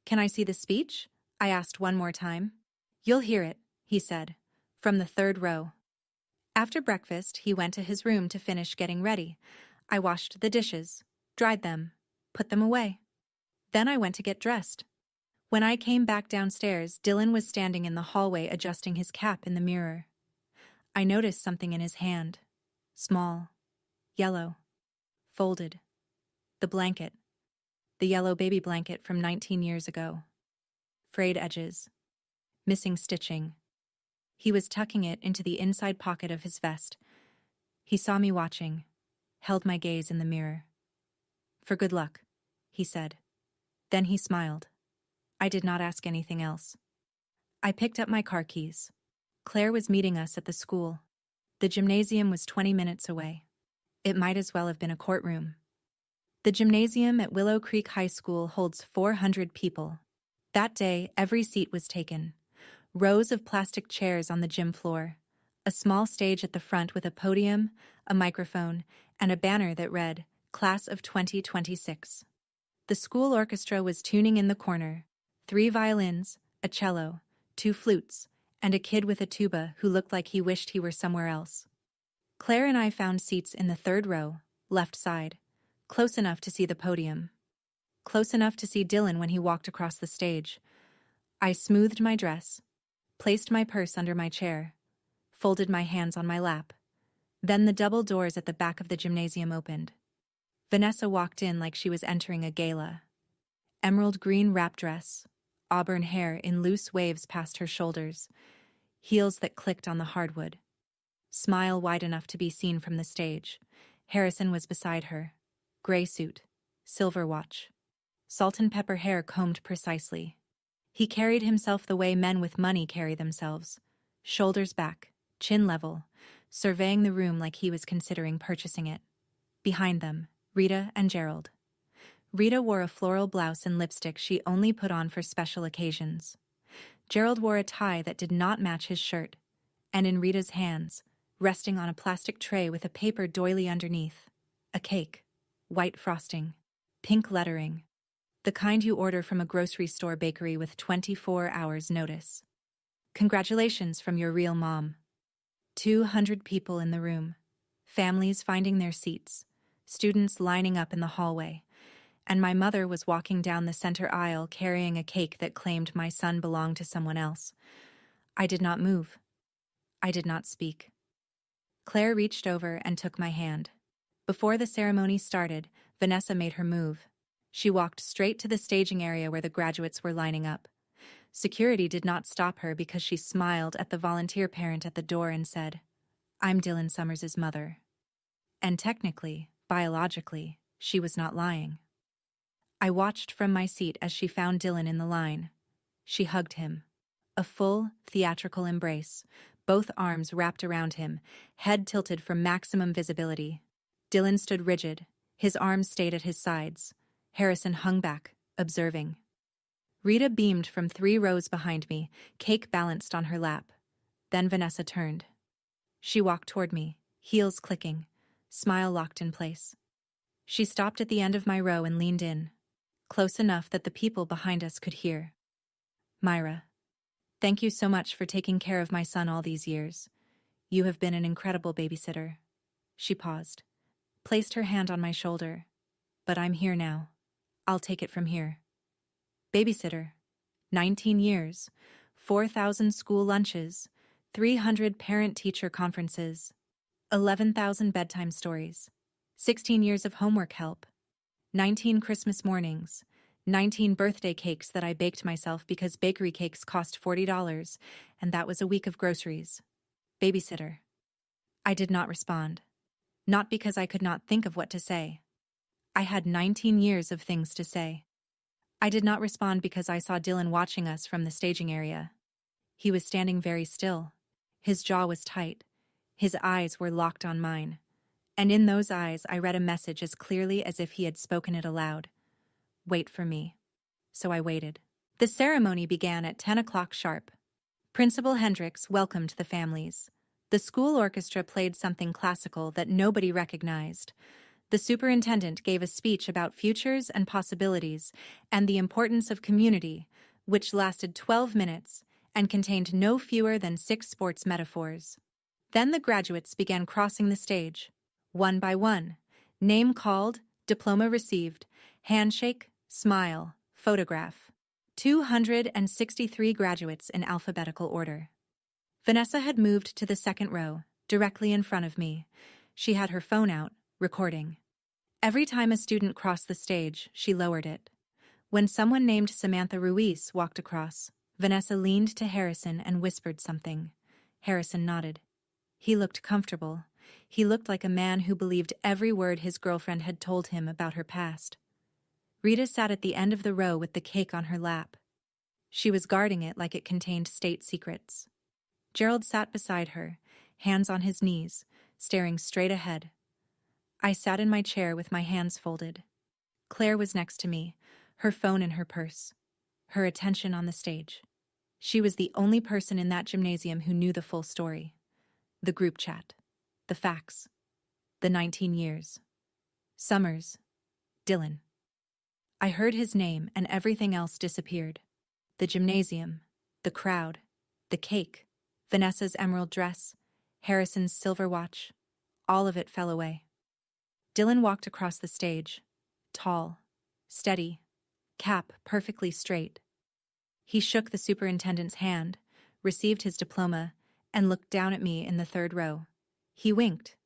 [SPEAKER 1] Can I see the speech? I asked one more time. You'll hear it, he said, from the 3rd row. After breakfast, he went to his room to finish getting ready. I washed the dishes, dried them, put them away. Then I went to get dressed. When I came back downstairs, Dylan was standing in the hallway adjusting his cap in the mirror. I noticed something in his hand. Small. Yellow. Folded. The blanket. The yellow baby blanket from 19 years ago. Frayed edges. Missing stitching. He was tucking it into the inside pocket of his vest. He saw me watching, held my gaze in the mirror. For good luck, he said. Then he smiled. I did not ask anything else. I picked up my car keys. Claire was meeting us at the school. The gymnasium was 20 minutes away. It might as well have been a courtroom. The gymnasium at Willow Creek High School holds 400 people. That day, every seat was taken. Rows of plastic chairs on the gym floor. A small stage at the front with a podium, a microphone, and a banner that read, Class of 2026. The school orchestra was tuning in the corner. 3 violins, a cello, 2 flutes, and a kid with a tuba who looked like he wished he were somewhere else. Claire and I found seats in the 3rd row, left side, close enough to see the podium. Close enough to see Dylan when he walked across the stage. I smoothed my dress, placed my purse under my chair, folded my hands on my lap. Then the double doors at the back of the gymnasium opened. Vanessa walked in like she was entering a gala. Emerald green wrap dress, auburn hair in loose waves past her shoulders, heels that clicked on the hardwood. Smile wide enough to be seen from the stage. Harrison was beside her. Gray suit, silver watch. Salt and pepper hair combed precisely. He carried himself the way men with money carry themselves. Shoulders back, chin level, surveying the room like he was considering purchasing it. Behind them, Rita and Gerald. Rita wore a floral blouse and lipstick she only put on for special occasions. Gerald wore a tie that did not match his shirt, and in Rita's hands, resting on a plastic tray with a paper doily underneath, a cake, white frosting, pink lettering, the kind you order from a grocery store bakery with 24 hours notice. Congratulations from your real mom. 200 people in the room, families finding their seats, students lining up in the hallway, and my mother was walking down the center aisle carrying a cake that claimed my son belonged to someone else. I did not move. I did not speak. Claire reached over and took my hand. Before the ceremony started, Vanessa made her move. She walked straight to the staging area where the graduates were lining up. Security did not stop her because she smiled at the volunteer parent at the door and said, "I'm Dylan Summers' mother." And technically, biologically, she was not lying. I watched from my seat as she found Dylan in the line. She hugged him. A full, theatrical embrace, both arms wrapped around him, head tilted for maximum visibility. Dylan stood rigid, his arms stayed at his sides. Harrison hung back, observing. Rita beamed from 3 rows behind me, cake balanced on her lap. Then Vanessa turned. She walked toward me, heels clicking, smile locked in place. She stopped at the end of my row and leaned in, close enough that the people behind us could hear. "Myra, thank you so much for taking care of my son all these years. You have been an incredible babysitter." She paused, placed her hand on my shoulder. "But I'm here now. I'll take it from here." Babysitter. 19 years, 4,000 school lunches, 300 parent-teacher conferences, 11,000 bedtime stories, 16 years of homework help, 19 Christmas mornings, 19 birthday cakes that I baked myself because bakery cakes cost $40, and that was a week of groceries. Babysitter. I did not respond. Not because I could not think of what to say. I had 19 years of things to say. I did not respond because I saw Dylan watching us from the staging area. He was standing very still. His jaw was tight. His eyes were locked on mine. And in those eyes I read a message as clearly as if he had spoken it aloud. Wait for me. So I waited. The ceremony began at 10 o'clock sharp. Principal Hendricks welcomed the families. The school orchestra played something classical that nobody recognized. The superintendent gave a speech about futures and possibilities and the importance of community, which lasted 12 minutes and contained no fewer than 6 sports metaphors. Then the graduates began crossing the stage, one by one. Name called, diploma received, handshake, smile, photograph. 263 graduates in alphabetical order. Vanessa had moved to the second row, directly in front of me. She had her phone out, recording. Every time a student crossed the stage, she lowered it. When someone named Samantha Ruiz walked across, Vanessa leaned to Harrison and whispered something. Harrison nodded. He looked comfortable. He looked like a man who believed every word his girlfriend had told him about her past. Rita sat at the end of the row with the cake on her lap. She was guarding it like it contained state secrets. Gerald sat beside her, hands on his knees, staring straight ahead. I sat in my chair with my hands folded. Claire was next to me, her phone in her purse, her attention on the stage. She was the only person in that gymnasium who knew the full story. The group chat, the facts, the 19 years. Summers, Dylan. I heard his name and everything else disappeared. The gymnasium, the crowd, the cake, Vanessa's emerald dress, Harrison's silver watch, all of it fell away. Dylan walked across the stage, tall, steady, cap perfectly straight. He shook the superintendent's hand, received his diploma, and looked down at me in the third row. He winked.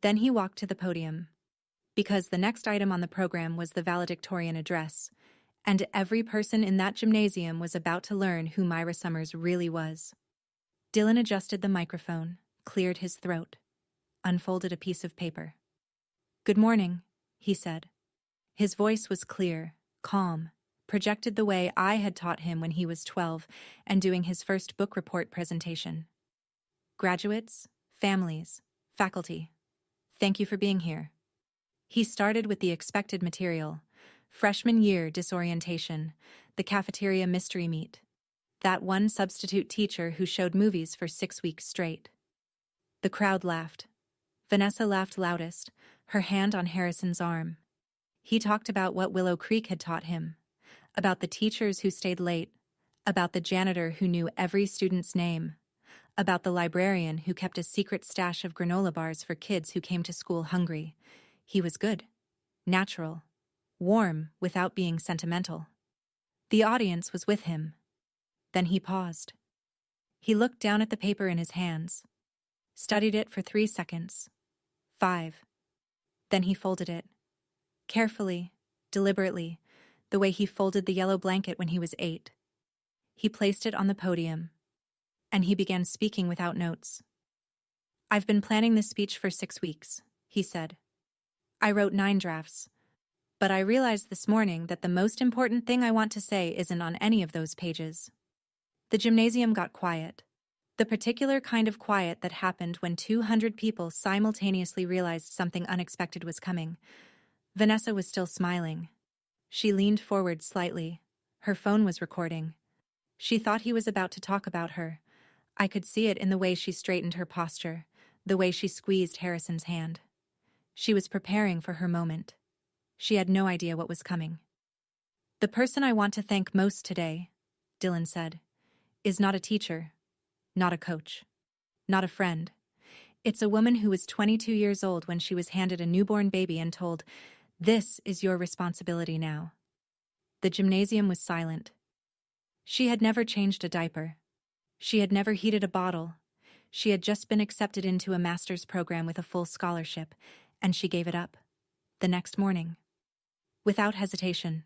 [SPEAKER 1] Then he walked to the podium. Because the next item on the program was the valedictorian address, and every person in that gymnasium was about to learn who Myra Summers really was. Dylan adjusted the microphone, cleared his throat, unfolded a piece of paper. "Good morning," he said. His voice was clear, calm, projected the way I had taught him when he was 12 and doing his first book report presentation. "Graduates, families, faculty, thank you for being here." He started with the expected material: freshman year disorientation, the cafeteria mystery meat, that one substitute teacher who showed movies for 6 weeks straight. The crowd laughed. Vanessa laughed loudest, her hand on Harrison's arm. He talked about what Willow Creek had taught him, about the teachers who stayed late, about the janitor who knew every student's name, about the librarian who kept a secret stash of granola bars for kids who came to school hungry. He was good, natural, warm without being sentimental. The audience was with him. Then he paused. He looked down at the paper in his hands, studied it for 3 seconds, 5. Then he folded it. Carefully, deliberately, the way he folded the yellow blanket when he was 8. He placed it on the podium, and he began speaking without notes. "I've been planning this speech for 6 weeks," he said. "I wrote 9 drafts, but I realized this morning that the most important thing I want to say isn't on any of those pages." The gymnasium got quiet, the particular kind of quiet that happened when 200 people simultaneously realized something unexpected was coming. Vanessa was still smiling. She leaned forward slightly. Her phone was recording. She thought he was about to talk about her. I could see it in the way she straightened her posture, the way she squeezed Harrison's hand. She was preparing for her moment. She had no idea what was coming. "The person I want to thank most today," Dylan said, "is not a teacher, not a coach, not a friend. It's a woman who was 22 years old when she was handed a newborn baby and told, 'This is your responsibility now.'" The gymnasium was silent. She had never changed a diaper. She had never heated a bottle. She had just been accepted into a master's program with a full scholarship, and she gave it up. The next morning. Without hesitation.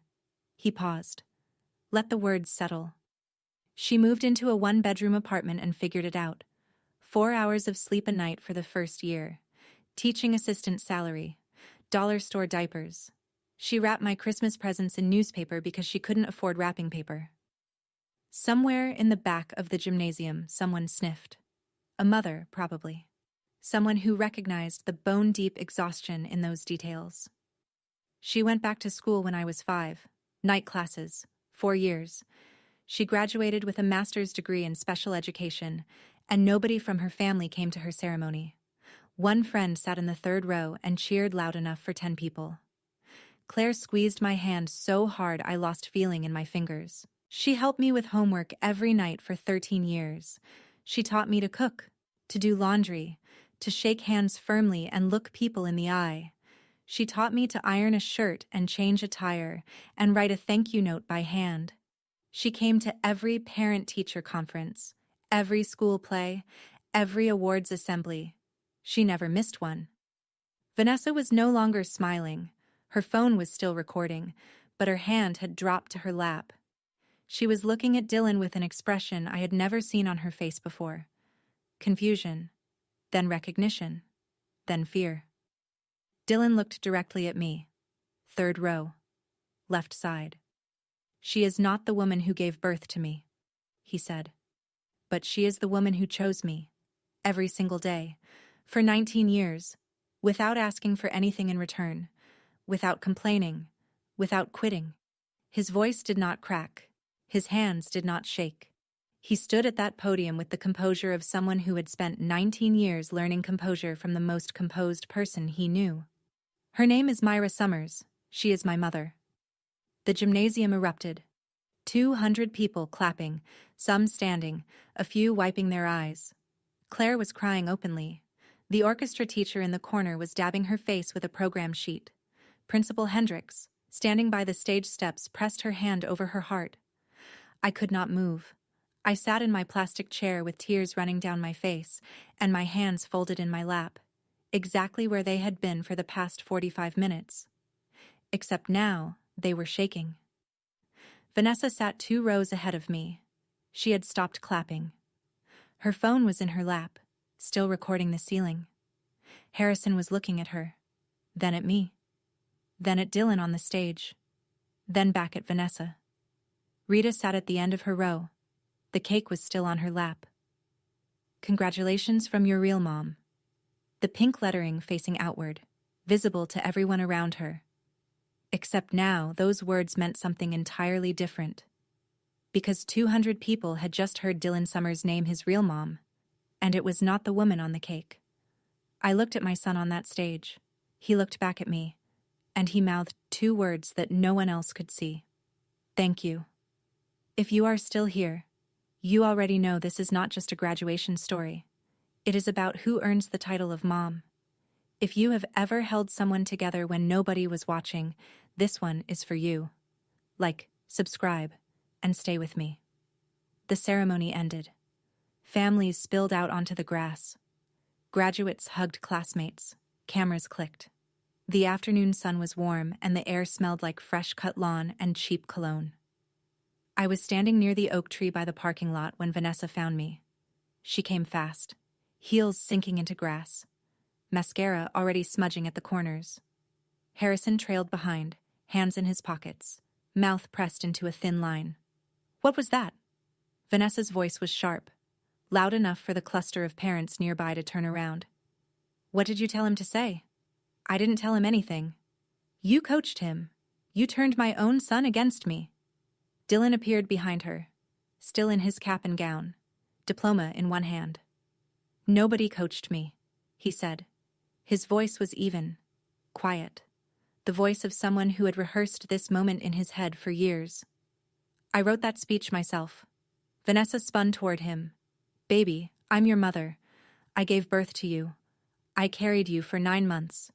[SPEAKER 1] He paused. Let the words settle. She moved into a 1-bedroom apartment and figured it out. 4 hours of sleep a night for the first year. Teaching assistant salary. Dollar store diapers. She wrapped my Christmas presents in newspaper because she couldn't afford wrapping paper. Somewhere in the back of the gymnasium, someone sniffed. A mother, probably. Someone who recognized the bone-deep exhaustion in those details. She went back to school when I was 5. Night classes. 4 years. She graduated with a master's degree in special education, and nobody from her family came to her ceremony. One friend sat in the 3rd row and cheered loud enough for 10 people. Claire squeezed my hand so hard I lost feeling in my fingers. She helped me with homework every night for 13 years. She taught me to cook, to do laundry, to shake hands firmly and look people in the eye. She taught me to iron a shirt and change a tire and write a thank you note by hand. She came to every parent-teacher conference, every school play, every awards assembly. She never missed one. Vanessa was no longer smiling. Her phone was still recording, but her hand had dropped to her lap. She was looking at Dylan with an expression I had never seen on her face before. Confusion, then recognition, then fear. Dylan looked directly at me. 3rd row, left side. "She is not the woman who gave birth to me," he said. "But she is the woman who chose me, every single day, for 19 years, without asking for anything in return, without complaining, without quitting." His voice did not crack. His hands did not shake. He stood at that podium with the composure of someone who had spent 19 years learning composure from the most composed person he knew. "Her name is Myra Summers. She is my mother." The gymnasium erupted. 200 people clapping, some standing, a few wiping their eyes. Claire was crying openly. The orchestra teacher in the corner was dabbing her face with a program sheet. Principal Hendricks, standing by the stage steps, pressed her hand over her heart. I could not move. I sat in my plastic chair with tears running down my face and my hands folded in my lap, exactly where they had been for the past 45 minutes. Except now, they were shaking. Vanessa sat 2 rows ahead of me. She had stopped clapping. Her phone was in her lap, still recording the ceiling. Harrison was looking at her, then at me, then at Dylan on the stage, then back at Vanessa. Rita sat at the end of her row. The cake was still on her lap. "Congratulations from your real mom." The pink lettering facing outward, visible to everyone around her. Except now, those words meant something entirely different. Because 200 people had just heard Dylan Summers name his real mom, and it was not the woman on the cake. I looked at my son on that stage. He looked back at me, and he mouthed 2 words that no one else could see. "Thank you." If you are still here, you already know this is not just a graduation story. It is about who earns the title of mom. If you have ever held someone together when nobody was watching, this one is for you. Like, subscribe, and stay with me. The ceremony ended. Families spilled out onto the grass. Graduates hugged classmates. Cameras clicked. The afternoon sun was warm and the air smelled like fresh-cut lawn and cheap cologne. I was standing near the oak tree by the parking lot when Vanessa found me. She came fast, heels sinking into grass, mascara already smudging at the corners. Harrison trailed behind, hands in his pockets, mouth pressed into a thin line. "What was that?" Vanessa's voice was sharp, loud enough for the cluster of parents nearby to turn around. "What did you tell him to say?" "I didn't tell him anything." "You coached him. You turned my own son against me." Dylan appeared behind her, still in his cap and gown, diploma in one hand. "Nobody coached me," he said. His voice was even, quiet, the voice of someone who had rehearsed this moment in his head for years. "I wrote that speech myself." Vanessa spun toward him. "Baby, I'm your mother. I gave birth to you. I carried you for 9 months.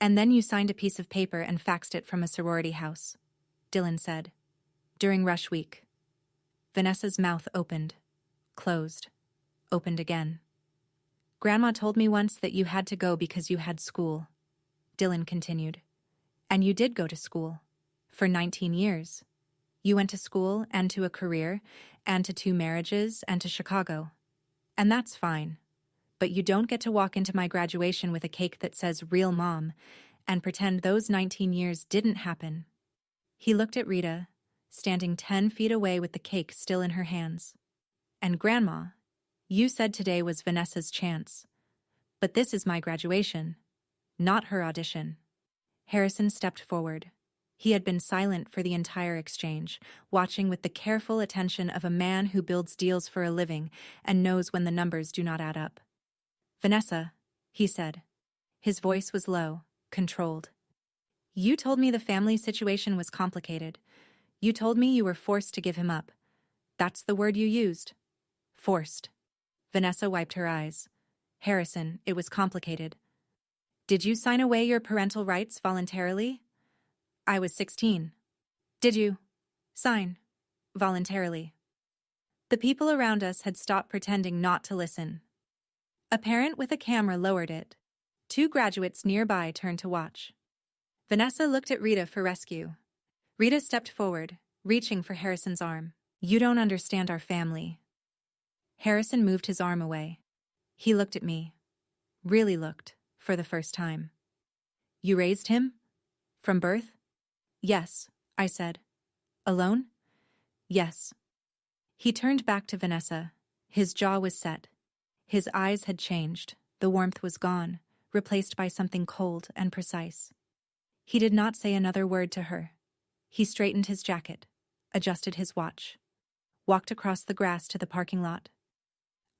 [SPEAKER 1] And then you signed a piece of paper and faxed it from a sorority house," Dylan said. "During rush week." Vanessa's mouth opened, closed, opened again. "Grandma told me once that you had to go because you had school," Dylan continued. "And you did go to school. For 19 years. You went to school and to a career, and to 2 marriages, and to Chicago. And that's fine. But you don't get to walk into my graduation with a cake that says real mom and pretend those 19 years didn't happen." He looked at Rita, standing 10 feet away with the cake still in her hands. "And Grandma, you said today was Vanessa's chance. But this is my graduation, not her audition." Harrison stepped forward. He had been silent for the entire exchange, watching with the careful attention of a man who builds deals for a living and knows when the numbers do not add up. "Vanessa," he said. His voice was low, controlled. "You told me the family situation was complicated. You told me you were forced to give him up. That's the word you used. Forced." Vanessa wiped her eyes. "Harrison, it was complicated." "Did you sign away your parental rights voluntarily?" "I was 16. "Did you sign voluntarily?" The people around us had stopped pretending not to listen. A parent with a camera lowered it. 2 graduates nearby turned to watch. Vanessa looked at Rita for rescue. Rita stepped forward, reaching for Harrison's arm. "You don't understand our family." Harrison moved his arm away. He looked at me. Really looked, for the first time. "You raised him? From birth?" "Yes," I said. "Alone?" "Yes." He turned back to Vanessa. His jaw was set. His eyes had changed. The warmth was gone, replaced by something cold and precise. He did not say another word to her. He straightened his jacket, adjusted his watch, walked across the grass to the parking lot.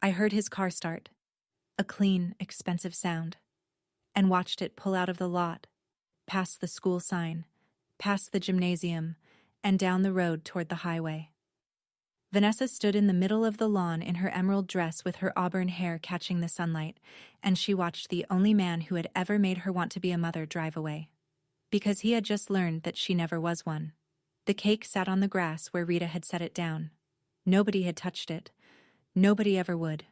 [SPEAKER 1] I heard his car start, a clean, expensive sound, and watched it pull out of the lot, past the school sign, past the gymnasium, and down the road toward the highway. Vanessa stood in the middle of the lawn in her emerald dress with her auburn hair catching the sunlight, and she watched the only man who had ever made her want to be a mother drive away. Because he had just learned that she never was one. The cake sat on the grass where Rita had set it down. Nobody had touched it. Nobody ever would.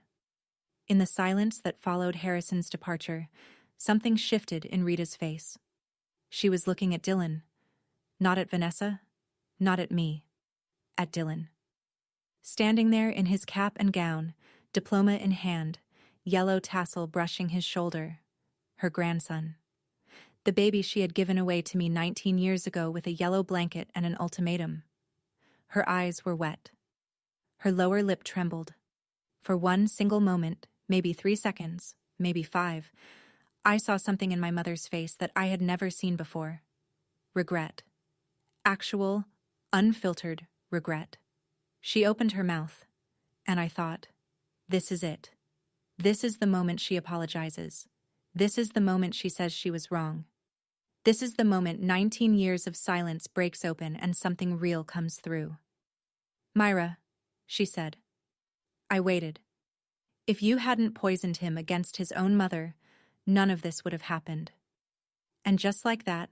[SPEAKER 1] In the silence that followed Harrison's departure, something shifted in Rita's face. She was looking at Dylan. Not at Vanessa, not at me. At Dylan. Standing there in his cap and gown, diploma in hand, yellow tassel brushing his shoulder. Her grandson. The baby she had given away to me 19 years ago with a yellow blanket and an ultimatum. Her eyes were wet. Her lower lip trembled. For one single moment, maybe 3 seconds, maybe 5, I saw something in my mother's face that I had never seen before. Regret. Actual, unfiltered regret. She opened her mouth, and I thought, this is it. This is the moment she apologizes. This is the moment she says she was wrong. This is the moment 19 years of silence breaks open and something real comes through. Myra, she said. I waited. If you hadn't poisoned him against his own mother, none of this would have happened. And just like that,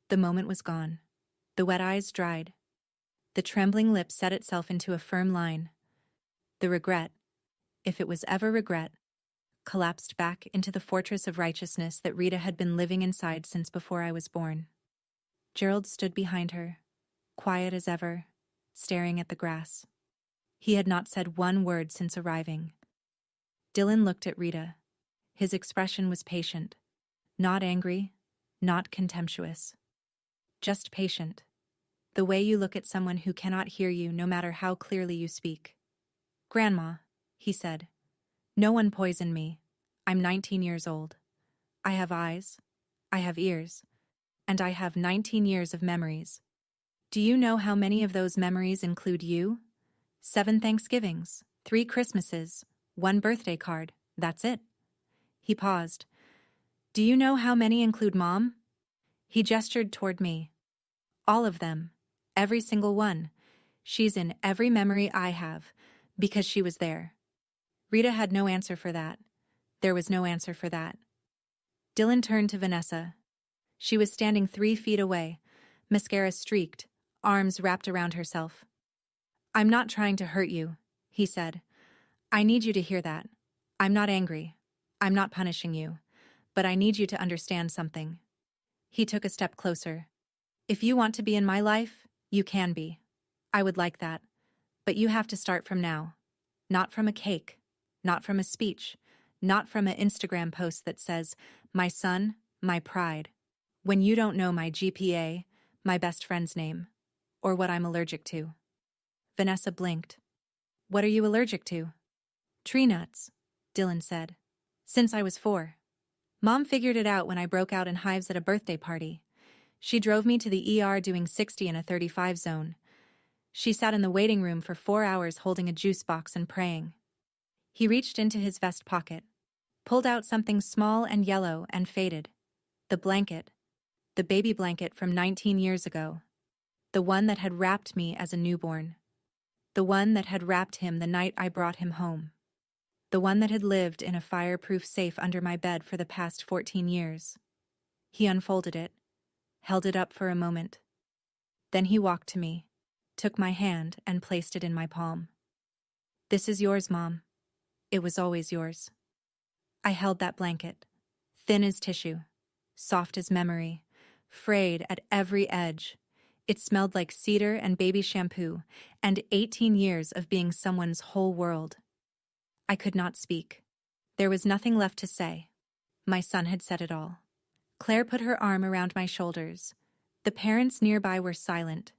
[SPEAKER 1] the moment was gone. The wet eyes dried. The trembling lip set itself into a firm line. The regret, if it was ever regret, collapsed back into the fortress of righteousness that Rita had been living inside since before I was born. Gerald stood behind her, quiet as ever, staring at the grass. He had not said one word since arriving. Dylan looked at Rita. His expression was patient, not angry, not contemptuous. Just patient. The way you look at someone who cannot hear you no matter how clearly you speak. Grandma, he said. No one poisoned me. I'm 19 years old. I have eyes. I have ears. And I have 19 years of memories. Do you know how many of those memories include you? 7 Thanksgivings, 3 Christmases, 1 birthday card. That's it. He paused. Do you know how many include Mom? He gestured toward me. All of them. Every single one. She's in every memory I have, because she was there. Rita had no answer for that. There was no answer for that. Dylan turned to Vanessa. She was standing 3 feet away, mascara streaked, arms wrapped around herself. I'm not trying to hurt you, he said. I need you to hear that. I'm not angry. I'm not punishing you. But I need you to understand something. He took a step closer. If you want to be in my life, you can be. I would like that. But you have to start from now. Not from a cake. Not from a speech. Not from an Instagram post that says, my son, my pride. When you don't know my GPA, my best friend's name, or what I'm allergic to. Vanessa blinked. What are you allergic to? Tree nuts, Dylan said. Since I was 4. Mom figured it out when I broke out in hives at a birthday party. She drove me to the ER doing 60 in a 35 zone. She sat in the waiting room for 4 hours holding a juice box and praying. He reached into his vest pocket, pulled out something small and yellow and faded. The blanket. The baby blanket from 19 years ago. The one that had wrapped me as a newborn. The one that had wrapped him the night I brought him home. The one that had lived in a fireproof safe under my bed for the past 14 years. He unfolded it, held it up for a moment. Then he walked to me, took my hand and placed it in my palm. This is yours, Mom. It was always yours. I held that blanket, thin as tissue, soft as memory, frayed at every edge. It smelled like cedar and baby shampoo, and 18 years of being someone's whole world. I could not speak. There was nothing left to say. My son had said it all. Claire put her arm around my shoulders. The parents nearby were silent.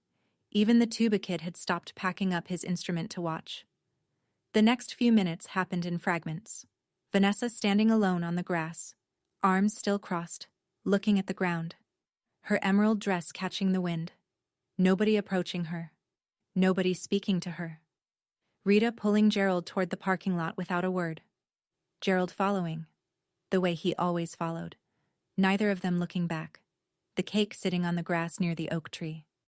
[SPEAKER 1] Even the tuba kid had stopped packing up his instrument to watch. The next few minutes happened in fragments. Vanessa standing alone on the grass, arms still crossed, looking at the ground. Her emerald dress catching the wind. Nobody approaching her. Nobody speaking to her. Rita pulling Gerald toward the parking lot without a word. Gerald following, the way he always followed. Neither of them looking back. The cake sitting on the grass near the oak tree.